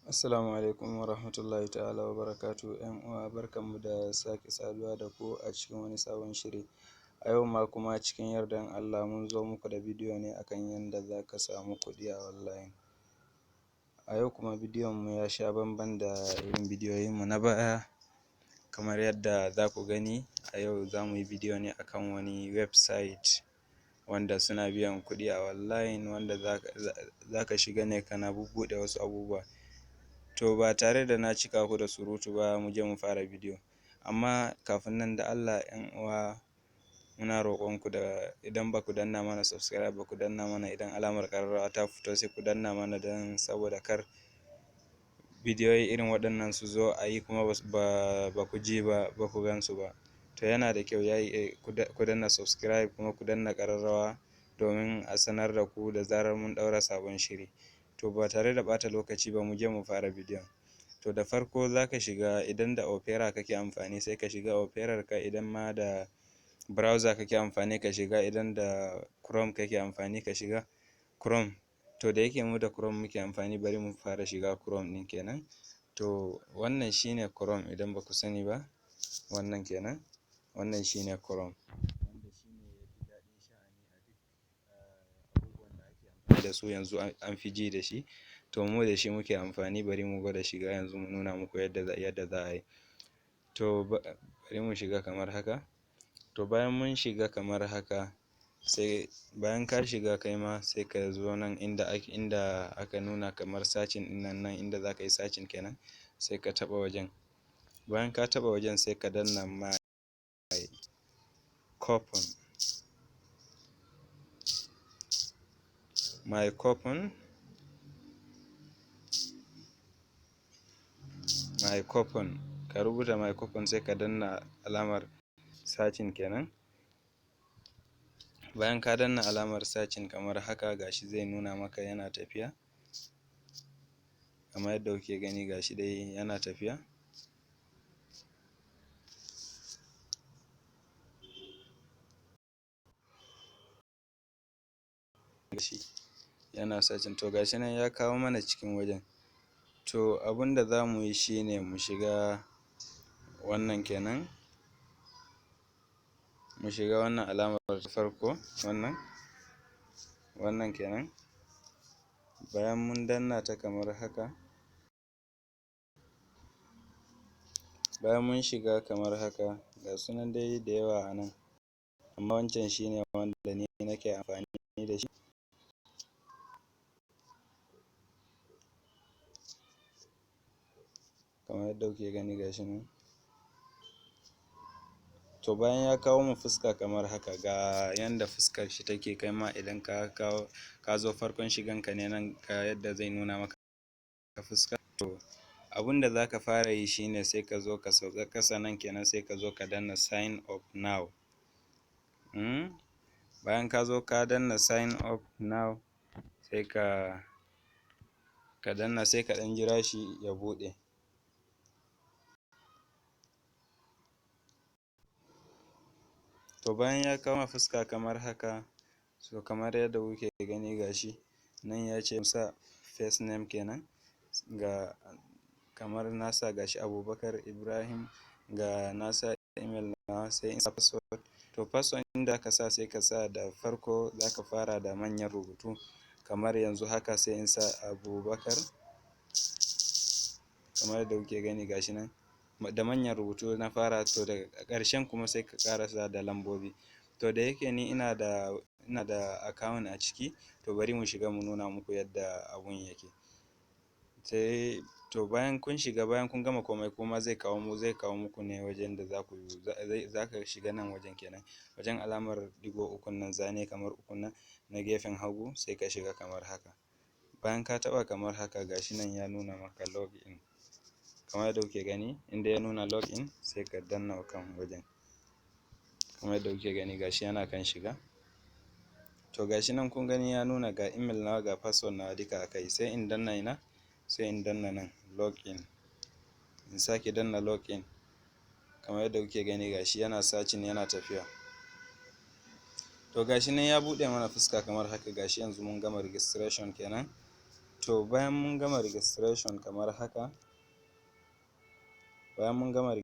Assalamu alaikum wa rahmatullahi ta'ala wa barakatu. ‘Yan uwa barkanmu da sake saduwa da ku a cikin wani sabon shiri. A yau ma kuma cikin yardan Allah mun zo muku da bidiyo ne akan yadda za ka samu kuɗi a online. A yau kuma bidiyon mu ya sha bamban da irin bidiyoyinmu na baya. Kamar yadda za ku gani, a yau za mu yi bidiyo ne akan wani website wanda suna biyan kuɗi a online, wanda za ka shiga ne kana bubbuɗe wasu abubuwa. To ba tare da na cika ku da surutu ba, mu je mu fara bidiyo. Amma kafin nan da Allah ‘yan uwa muna roƙonku da idan ba ku danna mana subscribe ba ku danna mana, idan alamar ƙararrawa ta fito sai ku danna mana don saboda kar bidiyoyi irin waɗannan su zo a yi kuma ba ku ji ba ku gan su ba. To yana da kyau ku danna subscribe kuma ku danna ƙararrawa domin a sanar da ku da zarar mun ɗaura sabon shiri. To ba tare da ɓata lokaci ba mu je mu fara bidiyon. To da farko za ka shiga, idan da opera kake amfani sai ka shiga operar ka, idan ma da browser kake amfani ka shiga, idan da chrome kake amfani ka shiga chrome. To da yake mu da chrome muke amfani, bari mu fara shiga chrome ɗin kenan. To wannan shine chrome, idan ba ku sani ba wannan kenan, wannan shine chrome. Wanda shine yafi daɗin sha'ani a duk abubuwan da ake amfani da su yanzu, an fi ji da shi. To mu da shi muke amfani, bari mu gwada shiga yanzu mu nuna muku yadda za a yi. To bari mu shiga kamar haka. To bayan mun shiga kamar haka, sai bayan ka shiga kai ma sai ka zo nan inda aka nuna kamar searching ɗin nan inda za ka yi searching kenan, sai ka taɓa wajen. Bayan ka taɓa wajen sai ka danna my coupon, ka rubuta my coupon sai ka danna alamar searching kenan. Bayan ka danna alamar searching kamar haka, gashi zai nuna maka yana tafiya kamar yadda kuke gani, gashi dai yana tafiya. Yana searching, to gashi nan ya kawo mana cikin wajen. To abinda za mu yi shine mu shiga wannan kenan, mu shiga wannan alamar ta farko, wannan kenan. Bayan mun danna ta kamar haka, bayan mun shiga kamar haka, ga sunan dai da yawa a nan, amma wancan shine wanda ni nake amfani da shi. Kamar yadda kuke gani gashi nan. To bayan ya kawo mu fuska kamar haka, ga yanda fuskar shi take, kai ma idan ka zo farkon shigan ka ne nan, ga yadda zai nuna maka fuska. To abinda za ka fara yi shine sai ka zo ka sauka ƙasa nan kenan, sai ka zo ka danna sign up now. Bayan ka zo ka danna sign up now, sai ka danna, sai ka ɗan jira shi ya buɗe. To bayan ya kawo fuska kamar haka, so kamar yadda kuke gani gashi nan ya ce sa first name kenan, ga kamar nasa gashi Abubakar Ibrahim, ga nasa email na, sai in sa password. To password inda ka sa sai ka sa da farko za ka fara da manyan rubutu kamar yanzu haka, sai in sa Abubakar kamar yadda kuke gani gashi nan da manyan rubutu na fara. To daga ƙarshen kuma sai ka ƙarasa da lambobi. To da yake ni ina da account a ciki, to bari mu shiga mu nuna muku yadda abun yake. Sai to bayan kun shiga, bayan kun gama komai, kuma zai kawo muku ne wajen da za ka shiga nan wajen kenan, wajen alamar digo ukun nan, zane kamar ukun nan na gefen hagu, sai ka shiga kamar haka. Bayan ka taɓa kamar haka, gashi nan ya nuna maka login kamar yadda kuke gani. Inda ya nuna login sai ka danna kan wajen kamar yadda kuke gani, gashi yana kan shiga. To gashi nan kun gani ya nuna ga email nawa ga password nawa duka akai. Sai in danna nan login, in sake danna login kamar yadda kuke gani, gashi yana searching, yana tafiya. To gashi nan ya buɗe mana fuska kamar haka, gashi yanzu mun gama registration kenan. To bayan mun gama registration kamar haka, bayan mun gama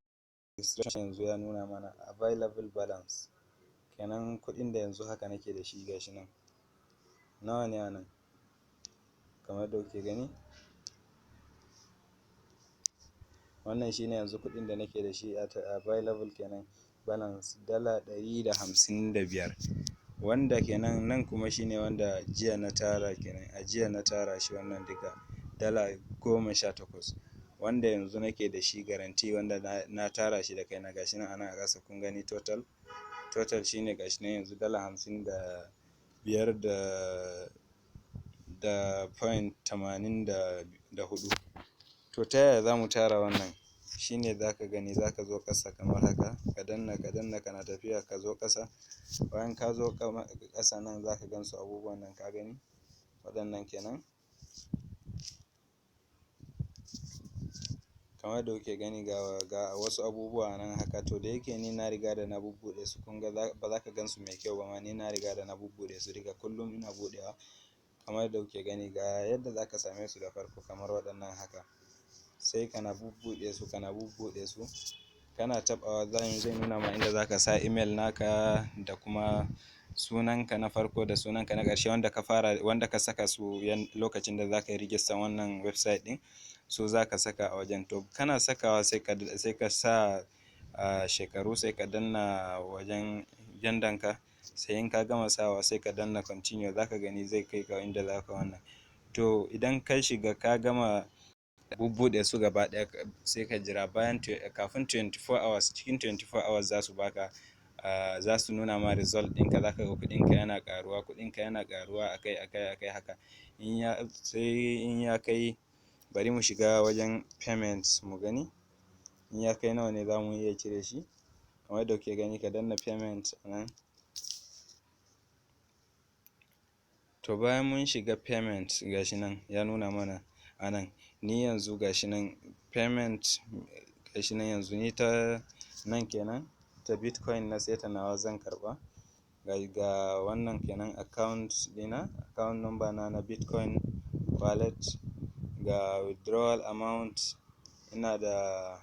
registration yanzu ya nuna mana available balance, kenan kuɗin da yanzu haka nake da shi gashi nan. Nawa ne a nan? Kamar da kuke gani, wannan shine yanzu kuɗin da nake da shi at available kenan, balance dala 155, wanda kenan nan kuma shine wanda jiya na tara kenan, a jiya na tara shi wannan duka dala 18, wanda yanzu nake da shi garanti, wanda na tara shi da kaina gashi nan ana ƙasa kun gani total shine gashi nan yanzu dala 55 da point 84. To ta yaya za mu tara wannan? Shine za ka gani, za ka zo ƙasa kamar haka, ka danna kana tafiya ka zo ƙasa. Bayan ka zo ƙasa nan za ka gansu abubuwan nan, ka gani waɗannan kenan, kamar da kuke gani ga wasu abubuwa nan haka. To da yake ni na riga da na bubbuɗe su, kun ga ba za ka gansu mai kyau ba ma, ni na riga da na bubbuɗe su duka, kullum ina buɗewa. Kamar da kuke gani ga yadda za ka same su da farko, kamar waɗannan haka, sai kana bubbuɗe su kana taɓawa zai nuna ma inda za ka sa email naka da kuma sunanka na farko da sunanka na ƙarshe, wanda ka saka su lokacin da za ka yi rijistar wannan website ɗin, su za ka saka a wajen. To kana sakawa sai ka sa shekaru, sai ka danna wajen yandanka, sai in ka gama sawa sai ka danna continue, za ka gani zai kai ka inda za ka wannan. To idan ka shiga ka gama bubbuɗe su gaba ɗaya, sai ka jira kafin 24 hours, cikin 24 hours za su baka, za su nuna ma result ɗinka, za ka ga kuɗinka yana ƙaruwa akai haka. In ya kai, bari mu shiga wajen payment mu gani, in ya kai nawa ne za mu iya cire shi. Kamar da kuke gani, ka danna payment nan. To bayan mun shiga payment gashi nan ya nuna mana a nan, ni yanzu gashi nan payment gashi nan yanzu ni ta nan kenan, ta Bitcoin na seta nawa zan karɓa. Ga wannan kenan account dina, account number na Bitcoin wallet, ga withdrawal amount ina da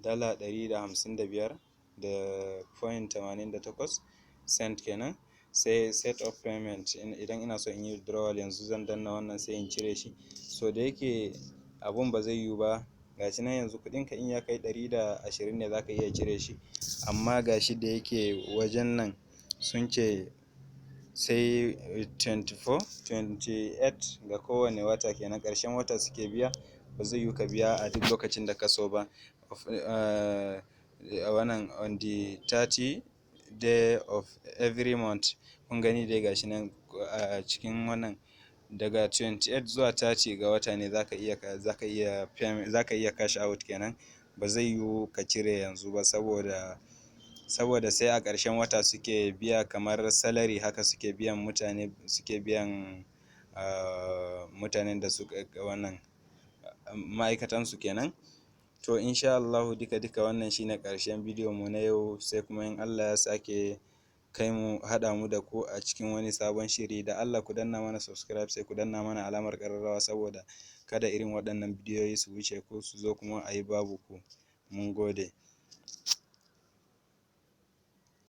dala 155 da point 88 cent kenan. Sai set of payment, idan ina so in yi withdrawal yanzu zan danna wannan sai in cire shi. So da yake abun ba zai yiwu ba, gashi nan yanzu kuɗinka in ya kai 120 ne za ka iya cire shi, amma gashi da yake wajen nan sun ce sai 24 28 ga kowane wata kenan, ƙarshen wata suke biya, ba zai yiwu ka biya a duk lokacin da ka so ba. Wannan on the 30 day of every month, kun gani dai gashi nan a cikin wannan, daga 28 zuwa 30 ga wata ne za ka iya cash out kenan. Ba zai yiwu ka cire yanzu ba, saboda sai a ƙarshen wata suke biya, kamar salary haka suke biyan mutanen da suka wannan ma'aikatansu kenan. To insha Allahu duka wannan shine ƙarshen bidiyon mu na yau, sai kuma in Allah ya sake kai mu, haɗa mu da ku a cikin wani sabon shiri. Da Allah ku danna mana subscribe, sai ku danna mana alamar ƙararrawa, saboda kada irin waɗannan bidiyoyi su wuce ku, su zo kuma a yi babu ku. Mun gode.